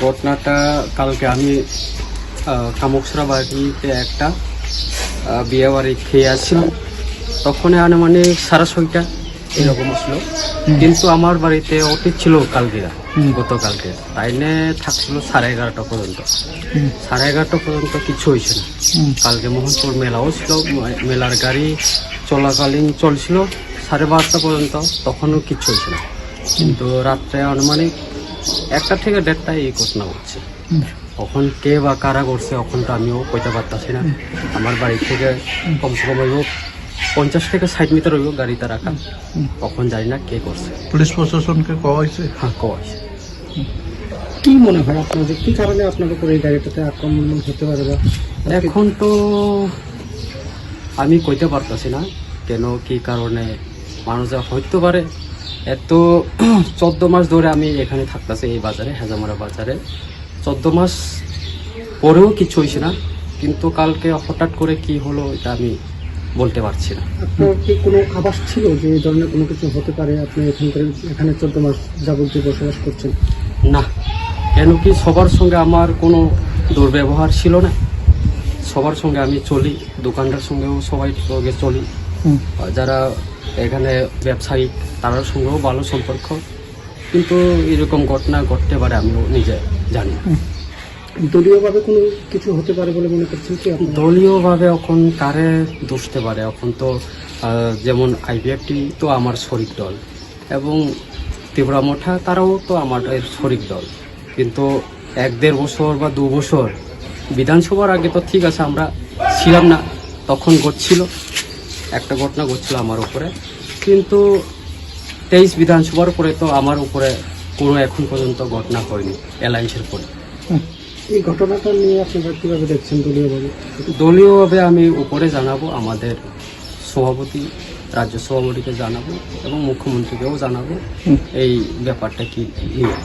ঘটনাটা কালকে আমি কামুকসরা বাড়িতে একটা বিয়ে বাড়ি খেয়ে আসছিলাম। তখন আনুমানিক 6:30 এরকম আসলো, কিন্তু আমার বাড়িতে অতীত ছিল কালকেরা গতকালকে, তাই নিয়ে থাকছিল 11:30 পর্যন্ত। 11:30 পর্যন্ত কিছু হয়েছে না। কালকে মোহনপুর মেলাও ছিল, মেলার গাড়ি চলাকালীন চলছিল 12:30 পর্যন্ত, তখনও কিছু হয়েছে না। কিন্তু রাত্রে আনুমানিক 1টা থেকে 1:30 এই ঘটনা ঘটছে। কখন কে বা কারা করছে এখন তো আমিও কইতে পারতাছি না। আমার বাড়ি থেকে কমসে কম হইব 50 থেকে 60 মিটার হইব গাড়িতে রাখা। কখন জানি না কে করছে। পুলিশ প্রশাসনকে কওয়া হয়েছে? হ্যাঁ, কয়েছে। কি মনে হয় আপনাদের, কি কারণে আপনার উপর এই গাড়িটাতে আক্রমণ হতে পারে? বা এখন তো আমি কইতে পারতাছি না কেন কি কারণে মানুষ হইতে পারে। এত 14 মাস ধরে আমি এখানে থাকতেছি এই বাজারে, হেজামারা বাজারে। 14 মাস পরেও কিছু হয়েছে না, কিন্তু কালকে হঠাৎ করে কি হলো এটা আমি বলতে পারছি না। আপনার কি কোনো আভাস ছিল যে এই ধরনের কোনো কিছু হতে পারে? আপনি এখানে 14 মাস যাবতীয় বসবাস করছেন। না, কেন কি সবার সঙ্গে আমার কোনো দুর্ব্যবহার ছিল না। সবার সঙ্গে আমি চলি, দোকানদার সঙ্গেও সবাই সঙ্গে চলি, যারা এখানে ব্যবসায়ী তাদের সঙ্গেও ভালো সম্পর্ক। কিন্তু এরকম ঘটনা ঘটতে পারে আমিও নিজে জানি না। দলীয়ভাবে কোনো কিছু হতে পারে বলে মনে করছেন কি আপনি? দলীয়ভাবে এখন কারে দোষতে পারে? এখন তো যেমন IPFT তো আমার শরিক দল, এবং ত্রিপুরা মোঠা তারাও তো আমার শরিক দল। কিন্তু 1-1.5 বছর বা 2 বছর বিধানসভার আগে তো ঠিক আছে আমরা ছিলাম না, তখন ঘটছিল একটা ঘটনা ঘটছিল আমার উপরে। কিন্তু 23 বিধানসভার পরে তো আমার উপরে কোনো এখন পর্যন্ত ঘটনা হয়নি অ্যালায়েন্সের পরে। এই ঘটনাটা নিয়ে আপনারা কীভাবে দেখছেন দলীয়ভাবে? দলীয়ভাবে আমি উপরে জানাবো, আমাদের সভাপতি রাজ্য সভাপতিকে জানাবো এবং মুখ্যমন্ত্রীকেও জানাবো এই ব্যাপারটা কি নিয়ে।